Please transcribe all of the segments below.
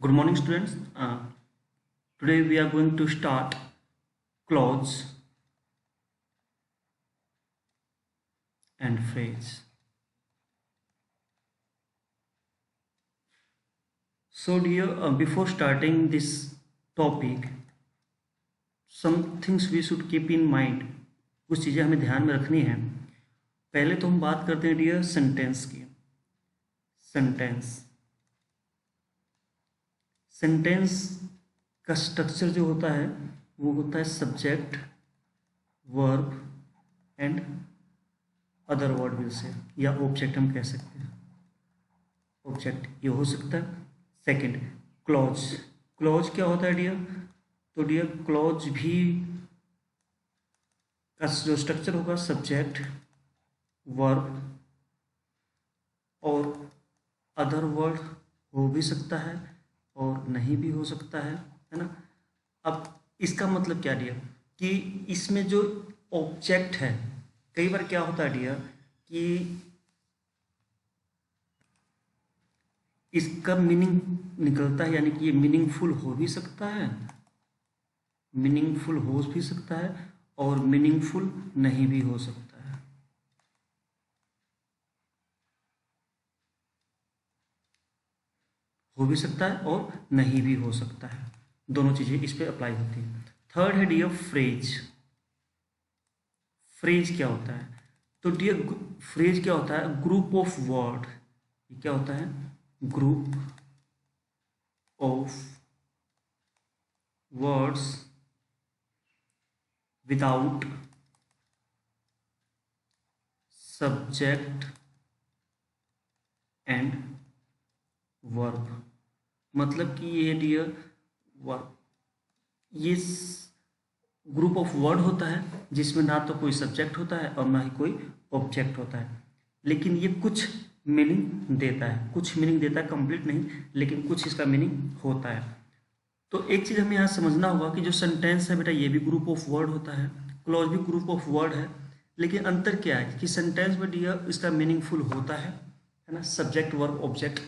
Good morning, students. Today we are going to start clause and phrase. So, dear, before starting this topic, some things we should keep in mind. कुछ चीज़ें हमें ध्यान में रखनी है. पहले तो हम बात करते हैं डियर सेंटेंस की. सेंटेंस का स्ट्रक्चर जो होता है वो होता है subject, verb and other word will say, या ऑब्जेक्ट हम कह सकते हैं. ऑब्जेक्ट ये हो सकता है. सेकंड, क्लॉज क्या होता है डियर? तो डियर क्लॉज भी का जो स्ट्रक्चर होगा सब्जेक्ट, वर्ब और अदर वर्ड हो भी सकता है और नहीं भी हो सकता है ना. अब इसका मतलब क्या डियर कि इसमें जो ऑब्जेक्ट है, कई बार क्या होता है डियर कि इसका मीनिंग निकलता है, यानी कि ये मीनिंगफुल हो भी सकता है, और मीनिंगफुल नहीं भी हो सकता है. हो भी सकता है और नहीं भी हो सकता है. दोनों चीजें इस पे अप्लाई होती हैं. थर्ड है डियर फ्रेज. फ्रेज क्या होता है? तो डियर फ्रेज क्या होता है? Group of word. ये क्या होता है? Group of words without subject and verb. मतलब कि ये डियर वर्ब, ये ग्रुप ऑफ वर्ड होता है जिसमें ना तो कोई सब्जेक्ट होता है और ना ही कोई ऑब्जेक्ट होता है, लेकिन ये कुछ मीनिंग देता है, कंप्लीट नहीं, लेकिन कुछ इसका मीनिंग होता है. तो एक चीज़ हमें यहाँ समझना होगा कि जो सेंटेंस है बेटा ये भी ग्रुप ऑफ वर्ड होता है, क्लॉज भी ग्रुप ऑफ वर्ड है, लेकिन अंतर क्या है कि सेंटेंस में डियर इसका मीनिंगफुल होता है ना, सब्जेक्ट वर्ब ऑब्जेक्ट.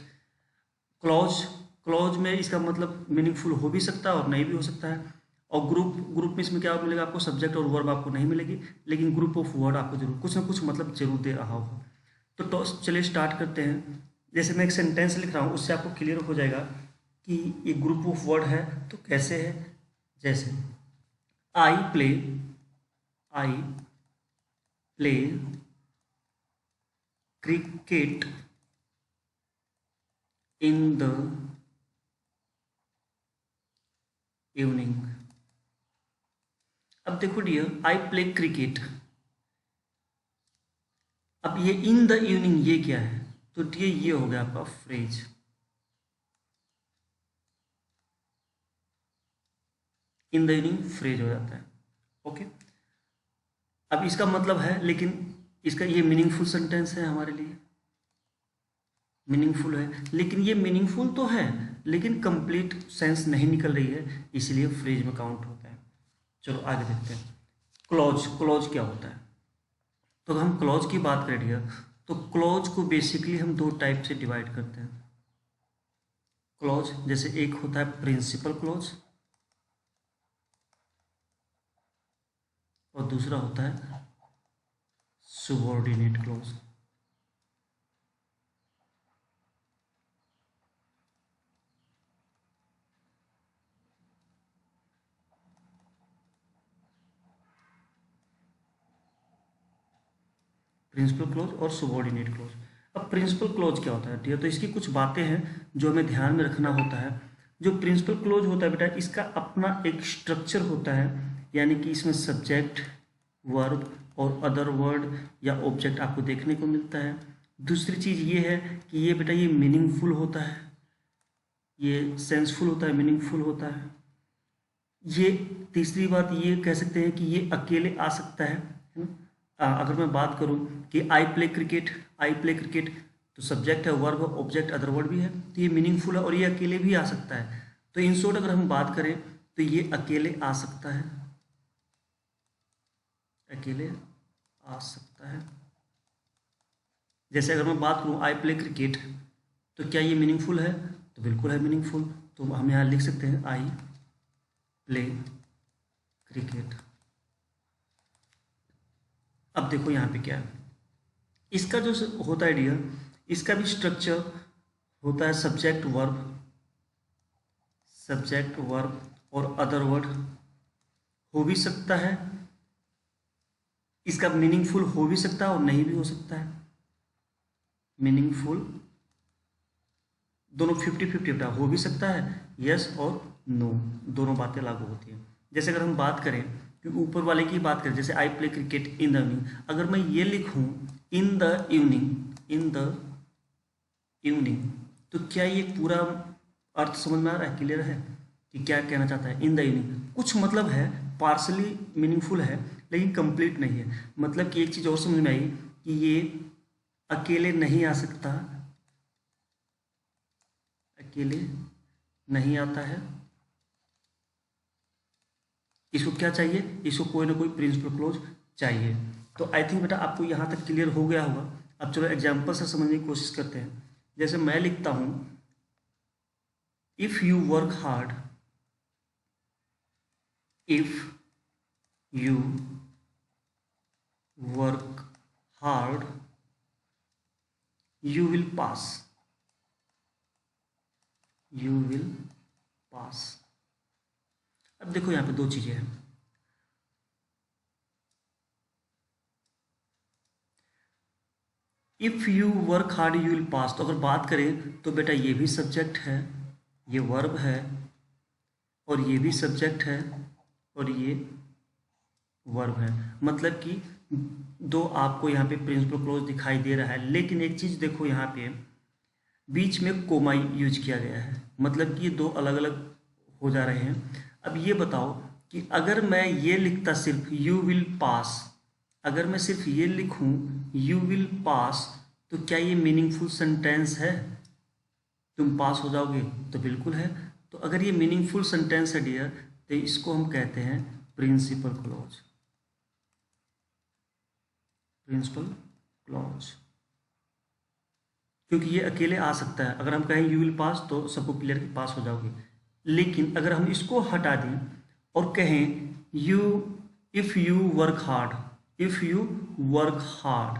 क्लॉज में इसका मतलब मीनिंगफुल हो भी सकता है और नहीं भी हो सकता है. और ग्रुप में इसमें क्या मिलेगा आपको? सब्जेक्ट और वर्ब आपको नहीं मिलेगी, लेकिन ग्रुप ऑफ वर्ड आपको जरूर कुछ ना कुछ मतलब जरूर दे रहा होगा. तो चलिए स्टार्ट करते हैं. जैसे मैं एक सेंटेंस लिख रहा हूँ, उससे आपको क्लियर हो जाएगा कि ये ग्रुप ऑफ वर्ड है तो कैसे है. जैसे I play cricket in the evening. अब देखो डियर, आई प्ले क्रिकेट. अब ये इन द इवनिंग ये क्या है? तो डियर ये हो गया आपका phrase. In the evening phrase हो जाता है. ओके, अब इसका मतलब है, लेकिन इसका ये मीनिंगफुल सेंटेंस है हमारे लिए, मीनिंगफुल है, लेकिन ये मीनिंगफुल तो है लेकिन कंप्लीट सेंस नहीं निकल रही है, इसलिए फ्रेज में काउंट होता है. चलो आगे देखते हैं. क्लॉज क्या होता है? तो हम क्लॉज की बात करें डियर, तो क्लॉज को बेसिकली हम दो टाइप से डिवाइड करते हैं. क्लॉज जैसे एक होता है प्रिंसिपल क्लॉज और दूसरा होता है सुबॉर्डिनेट क्लॉज. प्रिंसिपल क्लॉज और सुबॉर्डिनेट क्लॉज. अब प्रिंसिपल क्लॉज क्या होता है? तो इसकी कुछ बातें हैं जो हमें ध्यान में रखना होता है. जो प्रिंसिपल क्लॉज होता है बेटा, इसका अपना एक स्ट्रक्चर होता है, यानी कि इसमें सब्जेक्ट, वर्ब और अदर वर्ड या ऑब्जेक्ट आपको देखने को मिलता है. दूसरी चीज़ ये है कि ये बेटा ये मीनिंगफुल होता है, ये सेंसफुल होता है, मीनिंगफुल होता है. ये तीसरी बात ये कह सकते हैं कि ये अकेले आ सकता है ना. अगर मैं बात करूं कि आई प्ले क्रिकेट, तो सब्जेक्ट है, वर्ब है, ऑब्जेक्ट अदर वर्ड भी है, तो ये मीनिंगफुल है और ये अकेले भी आ सकता है. तो इन शॉर्ट अगर हम बात करें तो ये अकेले आ सकता है, जैसे अगर मैं बात करूं आई प्ले क्रिकेट, तो क्या ये मीनिंगफुल है? तो बिल्कुल है मीनिंगफुल. तो हम यहाँ लिख सकते हैं आई प्ले क्रिकेट। अब देखो यहाँ पे क्या है, इसका जो होता है डियर, इसका भी स्ट्रक्चर होता है सब्जेक्ट वर्ब और अदर वर्ड। हो भी सकता है, इसका मीनिंगफुल हो भी सकता है और नहीं भी हो सकता है। मीनिंगफुल दोनों 50-50 हो भी सकता है, यस और नो, दोनों बातें लागू होती हैं। जैसे अगर हम बात करें कि ऊपर वाले की बात करें, जैसे I play cricket in the evening, अगर मैं ये लिखूं इन द इवनिंग, तो क्या ये पूरा अर्थ समझ में आ रहा है, क्लियर है कि क्या कहना चाहता है? इन द इवनिंग कुछ मतलब है, पार्सली मीनिंगफुल है लेकिन कंप्लीट नहीं है। मतलब कि एक चीज़ और समझ में आई कि ये अकेले नहीं आ सकता, अकेले नहीं आता है, इसको क्या चाहिए, इसको कोई ना कोई प्रिंसिपल क्लोज चाहिए। तो आई थिंक बेटा आपको यहाँ तक क्लियर हो गया होगा। अब चलो एग्जाम्पल से समझने की कोशिश करते हैं। जैसे मैं लिखता हूँ if you work hard, if you work hard you will pass, you will pass. अब देखो यहाँ पे दो चीजें हैं, if you work hard you will pass, तो अगर बात करें तो बेटा ये भी सब्जेक्ट है, ये वर्ब है, और ये भी सब्जेक्ट है और ये वर्ब है। मतलब कि दो आपको यहाँ पे प्रिंसिपल क्लोज दिखाई दे रहा है, लेकिन एक चीज देखो यहाँ पे बीच में कोमा यूज किया गया है, मतलब कि ये दो अलग अलग हो जा रहे हैं। अब ये बताओ कि अगर मैं ये लिखता सिर्फ यू विल पास, अगर मैं सिर्फ ये लिखूं यू विल पास, तो क्या ये मीनिंगफुल सेंटेंस है? तुम पास हो जाओगे, तो बिल्कुल है। तो अगर ये मीनिंगफुल सेंटेंस है डियर, तो इसको हम कहते हैं प्रिंसिपल क्लॉज, प्रिंसिपल क्लॉज, क्योंकि ये अकेले आ सकता है। अगर हम कहें यू विल पास तो सबको क्लियर कि पास हो जाओगे, लेकिन अगर हम इसको हटा दें और कहें you if you work hard, if you work hard,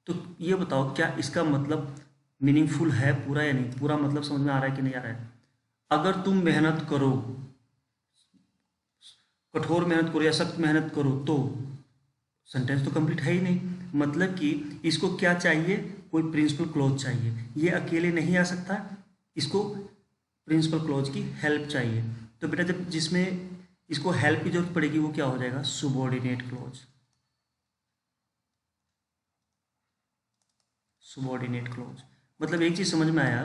तो ये बताओ क्या इसका मतलब मीनिंगफुल है पूरा या नहीं? पूरा मतलब समझ में आ रहा है कि नहीं आ रहा है? अगर तुम मेहनत करो, कठोर मेहनत करो या सख्त मेहनत करो, तो सेंटेंस तो कंप्लीट है ही नहीं। मतलब कि इसको क्या चाहिए, कोई प्रिंसिपल क्लॉज चाहिए, ये अकेले नहीं आ सकता, इसको प्रिंसिपल क्लॉज की हेल्प चाहिए। तो बेटा जब जिसमें इसको हेल्प की जरूरत पड़ेगी वो क्या हो जाएगा, सुबॉर्डिनेट क्लॉज, सुबॉर्डिनेट क्लॉज। मतलब एक चीज समझ में आया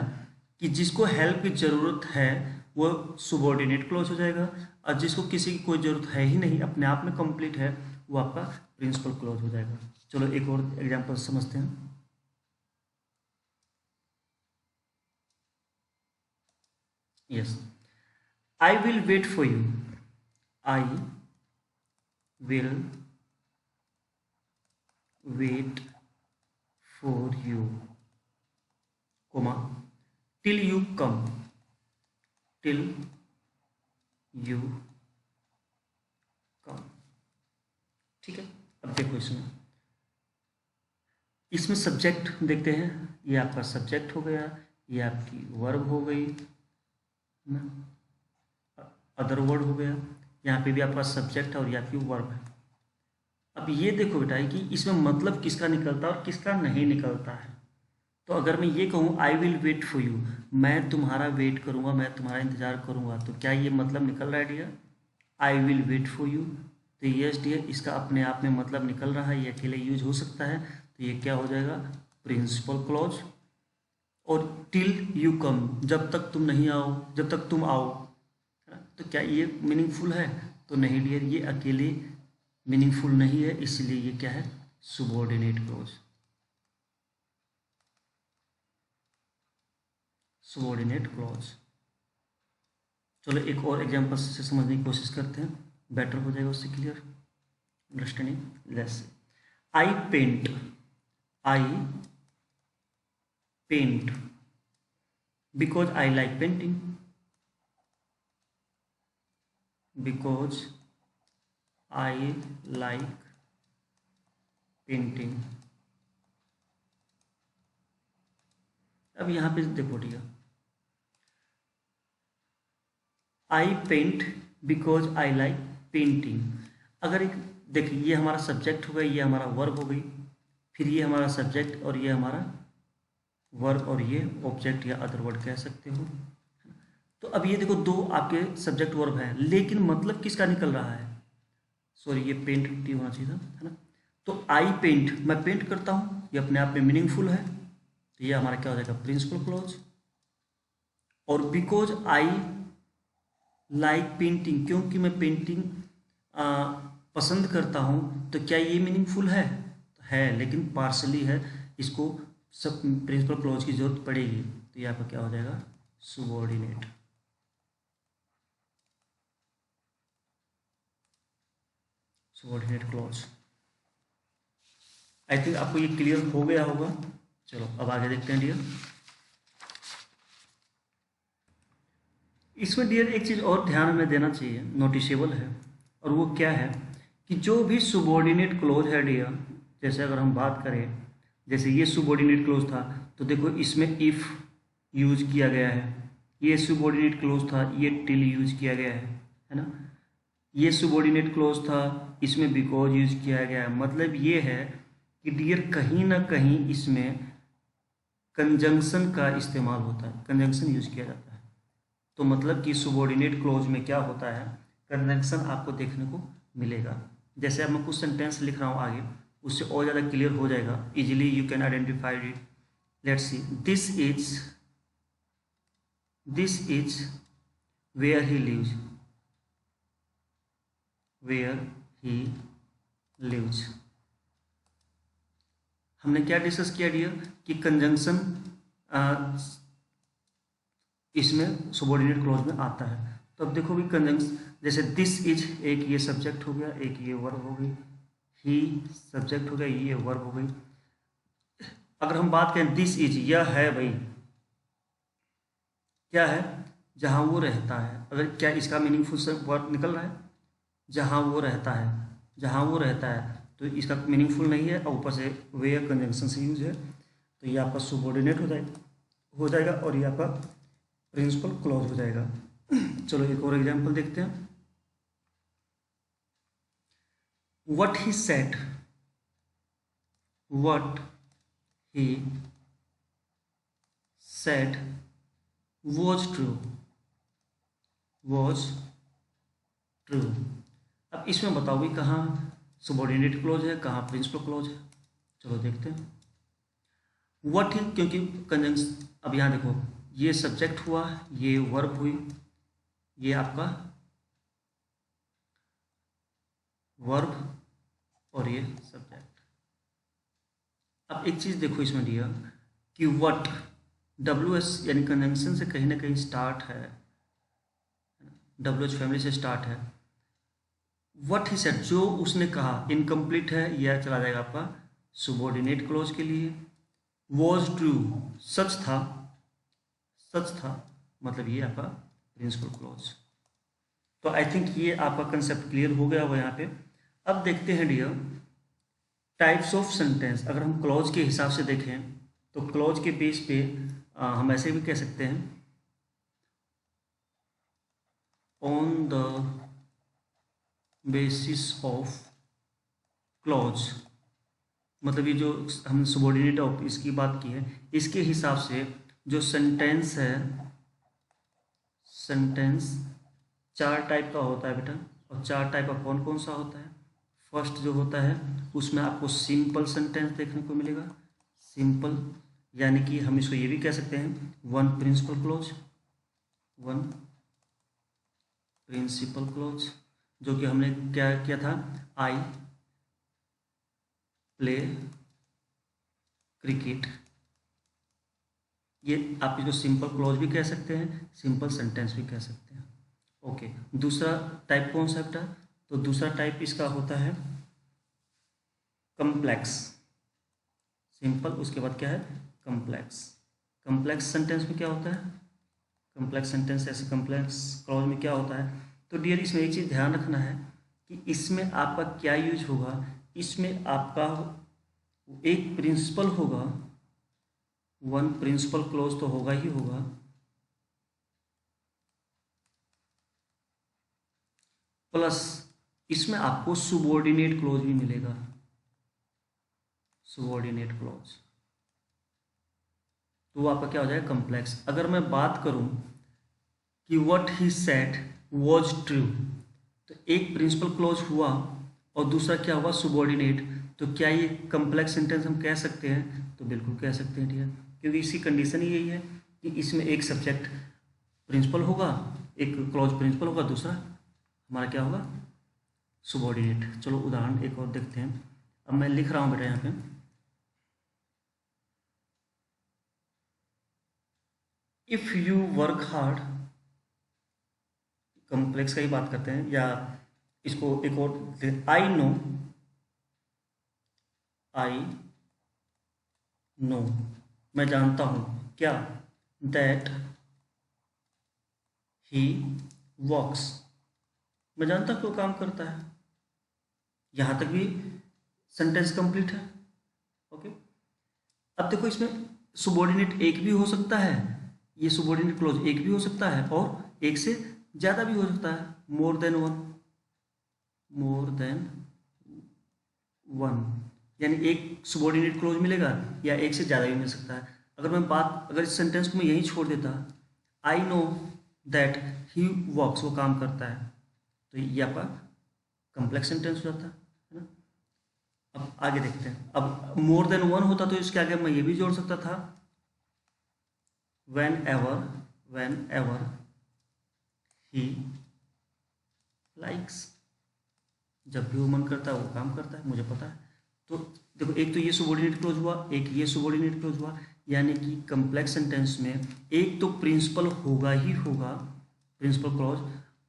कि जिसको हेल्प की जरूरत है वो सुबॉर्डिनेट क्लॉज हो जाएगा, और जिसको किसी की कोई जरूरत है ही नहीं, अपने आप में कंप्लीट है, वो आपका प्रिंसिपल क्लॉज हो जाएगा। चलो एक और एग्जांपल समझते हैं। Yes, I will wait for you, I will wait for you, comma till you come, till you come. ठीक है, अब देखो इसमें सब्जेक्ट देखते हैं, ये आपका सब्जेक्ट हो गया, ये आपकी वर्ब हो गई, अदर वर्ड हो गया, यहाँ पे भी आपका सब्जेक्ट है और ये आपकी वर्ब है। अब ये देखो बेटा कि इसमें मतलब किसका निकलता है और किसका नहीं निकलता है। तो अगर मैं ये कहूँ I will wait for you, मैं तुम्हारा वेट करूँगा, मैं तुम्हारा इंतजार करूँगा, तो क्या ये मतलब निकल रहा है dear, I will wait for you? तो यस डियर, इसका अपने आप में मतलब निकल रहा है, ये अकेले यूज हो सकता है, तो ये क्या हो जाएगा, प्रिंसिपल क्लॉज। और टिल यू कम, जब तक तुम नहीं आओ, जब तक तुम आओ, तो क्या ये मीनिंगफुल है? तो नहीं डियर, ये अकेले मीनिंगफुल नहीं है, इसलिए ये क्या है, सुबॉर्डिनेट क्लॉज, सुबॉर्डिनेट क्लॉज। चलो एक और एग्जांपल से समझने की कोशिश करते हैं, बेटर हो जाएगा उससे clear understanding. Let's say I paint, I paint because I like painting, because I like painting. अब यहाँ पे देखो dear, I paint because I like painting. अगर एक देखिए, ये हमारा सब्जेक्ट हो गया, ये हमारा वर्ब हो गई, फिर ये हमारा सब्जेक्ट और ये हमारा वर्ब और ये ऑब्जेक्ट या अदर वर्ड कह सकते हो। तो अब ये देखो, दो आपके सब्जेक्ट वर्ब हैं, लेकिन मतलब किसका निकल रहा है? सॉरी, ये पेंट टी होना चाहिए था, है ना। तो आई पेंट, मैं पेंट करता हूँ, ये अपने आप में मीनिंगफुल है, तो ये हमारा क्या हो जाएगा? Principal clause. और बिकॉज आई लाइक पेंटिंग, क्योंकि मैं पेंटिंग पसंद करता हूँ, तो क्या ये मीनिंगफुल है, लेकिन पार्शली है, इसको सब प्रिंसिपल क्लॉज की जरूरत पड़ेगी, तो ये आपका क्या हो जाएगा? Subordinate. Subordinate clause. I think आपको ये क्लियर हो गया होगा। चलो अब आगे देखते हैं डियर। इसमें डियर एक चीज़ और ध्यान में देना चाहिए, नोटिसेबल है, और वो क्या है कि जो भी सुबॉर्डिनेट क्लॉज है डियर, जैसे अगर हम बात करें, जैसे ये सुबॉर्डिनेट क्लॉज था, तो देखो इसमें इफ़ यूज किया गया है। ये सुबॉर्डिनेट क्लॉज था, ये टिल यूज किया गया है ना। ये सुबॉर्डिनेट क्लॉज था, इसमें बिकॉज यूज किया गया है। मतलब ये है कि डियर कहीं ना कहीं इसमें कंजंक्शन का इस्तेमाल होता है, कंजंक्शन यूज किया जाता है। तो मतलब कि सुबॉर्डिनेट क्लॉज में क्या होता है? कंजंक्शन आपको देखने को मिलेगा। जैसे अब मैं कुछ सेंटेंस लिख रहा हूँ आगे, उससे और ज़्यादा क्लियर हो जाएगा, easily you can identify it. Let's see, this is where he lives, where he lives. हमने क्या डिस्कस किया डियर कि कंजंक्शन इसमें सुबॉर्डिनेट क्लॉज में आता है। तो अब देखो भी कंजंक्शन, जैसे दिस इज, एक ये सब्जेक्ट हो गया, एक ये वर्ब हो गई, ही सब्जेक्ट हो गया, ये वर्ब हो गई। अगर हम बात करें दिस इज, यह है भाई, क्या है? जहाँ वो रहता है। अगर क्या इसका मीनिंगफुल से वर्ड निकल रहा है? जहाँ वो रहता है, जहाँ वो रहता है, तो इसका मीनिंगफुल नहीं है, और ऊपर से वेयर कंजंक्शन से यूज है, तो ये आपका सुबॉर्डिनेट हो जाएगा और ये आपका प्रिंसिपल क्लॉज हो जाएगा। चलो एक और एग्जांपल देखते हैं। What he said, what he said was true. अब इसमें बताओ भी कहाँ सुबॉर्डिनेट क्लॉज है, कहाँ प्रिंसिपल क्लॉज है। चलो देखते हैं। व्हाट ही, क्योंकि कंजंक्शन, अब यहाँ देखो, ये सब्जेक्ट हुआ, ये वर्ब हुई, ये आपका वर्ब और ये सब्जेक्ट। अब एक चीज़ देखो इसमें दिया कि व्हाट, WH यानी कंजंक्शन से कहीं ना कहीं स्टार्ट है, WH फैमिली से स्टार्ट है। व्हाट ही सेड, जो उसने कहा, इनकम्प्लीट है, यह चला जाएगा आपका सुबॉर्डिनेट क्लॉज के लिए। वॉज ट्रू, सच था, सच था, मतलब ये आपका प्रिंसिपल क्लॉज। तो आई थिंक ये आपका कंसेप्ट क्लियर हो गया हुआ यहाँ पे। अब देखते हैं डियर टाइप्स ऑफ सेंटेंस। अगर हम क्लॉज के हिसाब से देखें तो क्लॉज के बेस पे हम ऐसे भी कह सकते हैं, on the basis of clause, मतलब ये जो हम सबॉर्डिनेट ऑफ इसकी बात की है, इसके हिसाब से जो सेंटेंस है, सेंटेंस 4 टाइप का होता है बेटा। और 4 टाइप का कौन कौन सा होता है? फर्स्ट जो होता है उसमें आपको सिंपल सेंटेंस देखने को मिलेगा। सिंपल यानी कि हम इसको ये भी कह सकते हैं one principal clause, one principal clause, जो कि हमने क्या किया था, आई प्ले क्रिकेट। ये आप इसको सिंपल क्लॉज भी कह सकते हैं, सिंपल सेंटेंस भी कह सकते हैं। ओके, दूसरा टाइप कौन सा बेटा? तो दूसरा टाइप इसका होता है कम्प्लेक्स। सिंपल, उसके बाद क्या है? कम्प्लेक्स। कम्प्लेक्स सेंटेंस में क्या होता है? कम्प्लेक्स सेंटेंस ऐसे कम्प्लेक्स क्लॉज में क्या होता है? तो तो डियर इसमें एक चीज़ ध्यान रखना है कि इसमें आपका क्या यूज होगा, इसमें आपका एक प्रिंसिपल होगा, वन प्रिंसिपल क्लोज तो होगा ही होगा, प्लस इसमें आपको सुबॉर्डिनेट क्लोज भी मिलेगा, सुबॉर्डिनेट क्लोज। तो वो आपका क्या हो जाएगा, कम्प्लेक्स। अगर मैं बात करूं कि what he said was true, तो एक प्रिंसिपल क्लोज हुआ और दूसरा क्या हुआ, सुबॉर्डिनेट, तो क्या ये कम्प्लेक्स सेंटेंस हम कह सकते हैं? तो बिल्कुल कह सकते हैं डियर, क्योंकि इसकी कंडीशन ही यही है कि इसमें एक सब्जेक्ट प्रिंसिपल होगा, एक क्लोज प्रिंसिपल होगा, दूसरा हमारा क्या होगा, सुबॉर्डिनेट। चलो उदाहरण एक और देखते हैं। अब मैं लिख रहा हूँ बेटा यहाँ पे, if you work hard, complex का ही बात करते हैं, या इसको एक और, आई नो, मैं जानता हूं क्या, दैट ही वॉक्स, मैं जानता हूं कि वो काम करता है। यहां तक भी सेंटेंस कंप्लीट है। ओके, अब देखो इसमें सुबॉर्डिनेट एक भी हो सकता है, ये सुबॉर्डिनेट क्लोज एक भी हो सकता है और एक से ज़्यादा भी हो सकता है, more than one, more than one, यानी एक सुबॉर्डिनेट क्लोज मिलेगा या एक से ज़्यादा भी मिल सकता है। अगर इस सेंटेंस को मैं यहीं छोड़ देता, आई नो दैट ही वॉक्स, वो काम करता है, तो ये आपका कम्प्लेक्स सेंटेंस हो जाता है ना। अब आगे देखते हैं। अब मोर देन वन होता तो इसके आगे मैं ये भी जोड़ सकता था, वेन एवर ही लाइक्स, जब भी वो मन करता है वो काम करता है, मुझे पता है। तो देखो, एक तो ये सुबॉर्डिनेट क्लोज हुआ, एक ये सुबॉर्डिनेट क्लोज हुआ, यानी कि कम्प्लेक्स सेंटेंस में एक तो प्रिंसिपल होगा ही होगा, प्रिंसिपल क्लोज,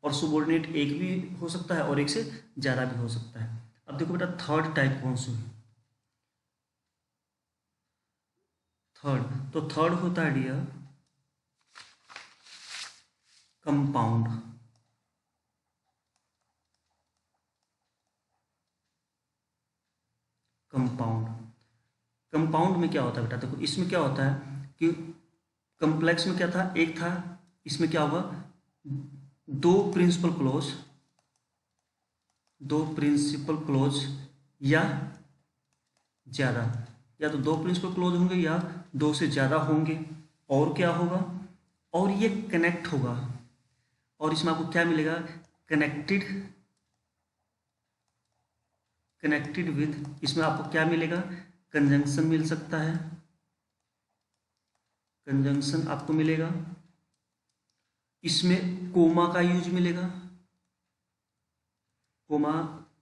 और सुबॉर्डिनेट एक भी हो सकता है और एक से ज़्यादा भी हो सकता है। अब देखो बेटा, थर्ड टाइप कौन सी है? थर्ड होता है डियर कंपाउंड। कंपाउंड, कंपाउंड में क्या होता है बेटा? देखो इसमें क्या होता है कि कम्प्लेक्स में क्या था, एक था, इसमें क्या होगा, दो प्रिंसिपल क्लोज, दो प्रिंसिपल क्लोज या ज्यादा, या तो दो प्रिंसिपल क्लोज होंगे या दो से ज्यादा होंगे, और क्या होगा, और ये कनेक्ट होगा, और इसमें आपको क्या मिलेगा, कनेक्टेड, कनेक्टेड विद, इसमें आपको क्या मिलेगा, कंजंक्शन मिल सकता है, कंजंक्शन आपको मिलेगा, इसमें कोमा का यूज मिलेगा, कोमा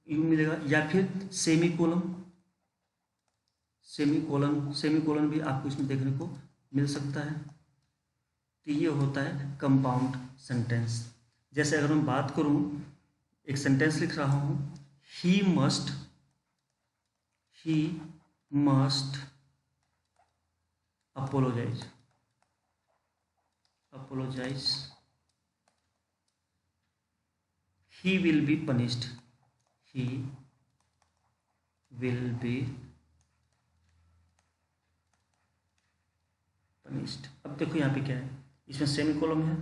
यूज मिलेगा, या फिर सेमीकोलन, सेमीकोलन भी आपको इसमें देखने को मिल सकता है। तो ये होता है कंपाउंड सेंटेंस। जैसे अगर मैं बात करूं, एक सेंटेंस लिख रहा हूं, he must apologise, he will be punished, he will be punished। अब देखो यहाँ पे क्या है, इसमें सेमीकोलन है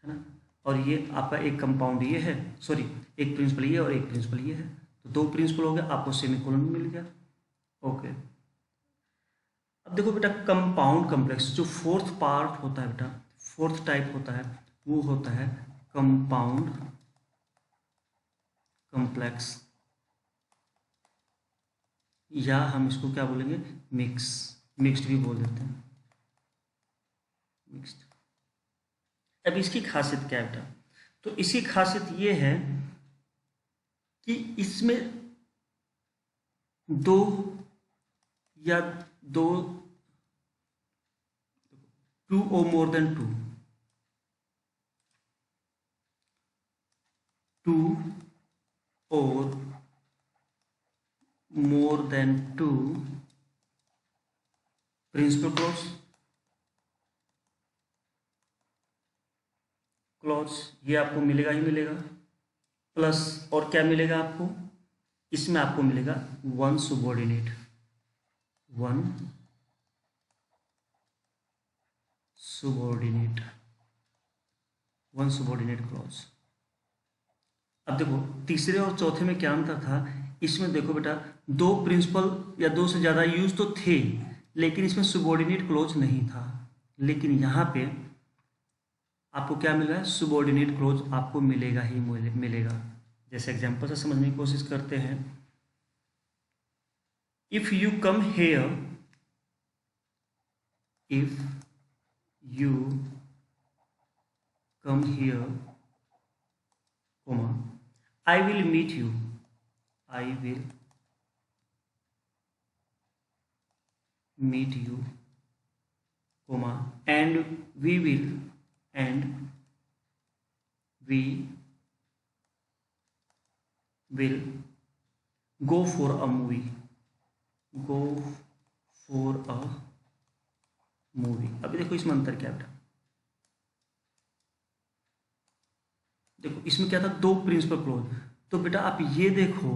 ना, और ये आपका एक कंपाउंड ये है, सॉरी एक प्रिंसिपल ये और एक प्रिंसिपल ये है, तो दो प्रिंसिपल हो गया, आपको सेमीकोलन भी मिल गया। ओके, अब देखो बेटा, कंपाउंड कॉम्प्लेक्स जो फोर्थ पार्ट होता है बेटा, फोर्थ टाइप होता है, वो होता है कंपाउंड कॉम्प्लेक्स, या हम इसको क्या बोलेंगे, मिक्स्ड भी बोल देते हैं, मिक्स्ड। अब इसकी खासियत क्या है बेटा? तो इसकी खासियत ये है कि इसमें दो या दो, टू और मोर देन टू और more than two principal clause, ये आपको मिलेगा ही मिलेगा, प्लस और क्या मिलेगा आपको, इसमें आपको मिलेगा one subordinate, one subordinate, one subordinate clause. अब देखो तीसरे और चौथे में क्या अंतर था, इसमें देखो बेटा दो प्रिंसिपल या दो से ज़्यादा यूज तो थे, लेकिन इसमें सुबॉर्डिनेट क्लॉज नहीं था। लेकिन यहाँ पे आपको क्या मिल रहा है, सुबॉर्डिनेट क्लॉज आपको मिलेगा ही मिलेगा। जैसे एग्जांपल से समझने की कोशिश करते हैं, if you come here, if you come here, comma, I will meet you, I will meet you, comma, and we will go for a movie, go for a movie। अभी देखो इसमें अंतर क्या बेटा, देखो इसमें क्या था, दो प्रिंसिपल क्लॉज, तो बेटा आप ये देखो,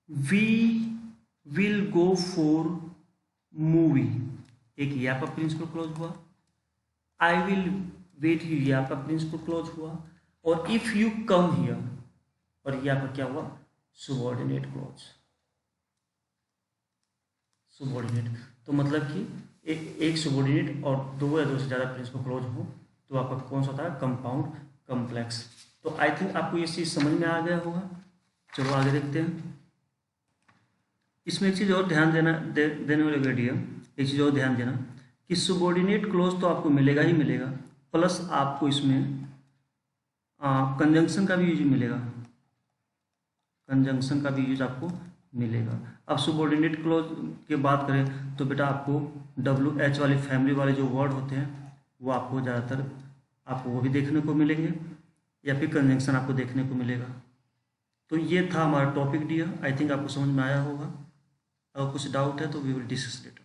we will go for movie, एक ये आपका प्रिंसिपल क्लॉज हुआ, आई विल वेट यू ये आपका प्रिंसिपल क्लॉज हुआ, और इफ यू कम हियर, और ये आपका क्या हुआ, सुबॉर्डिनेट क्लॉज, सुबॉर्डिनेट। तो मतलब कि एक सुबॉर्डिनेट और दो या दो से ज़्यादा प्रिंसिपल क्लॉज हो तो आपका कौन सा होता है, कंपाउंड कॉम्प्लेक्स। तो आई थिंक आपको ये चीज़ समझ में आ गया होगा। चलो आगे देखते हैं। इसमें एक चीज़ और ध्यान देने वाली वीडियो, एक चीज़ और ध्यान देना कि सुबॉर्डिनेट क्लॉज तो आपको मिलेगा ही मिलेगा, प्लस आपको इसमें कंजंक्शन का भी यूज मिलेगा, कंजंक्शन का भी यूज आपको मिलेगा। अब सुबॉर्डिनेट क्लॉज की बात करें तो बेटा आपको WH वाली फैमिली वाले जो वर्ड होते हैं वो आपको ज़्यादातर आपको वो भी देखने को मिलेंगे, या फिर कंजंक्शन आपको देखने को मिलेगा। तो ये था हमारा टॉपिक डियर, आई थिंक आपको समझ में आया होगा। अगर कुछ डाउट है तो वी विल डिस्कस इट।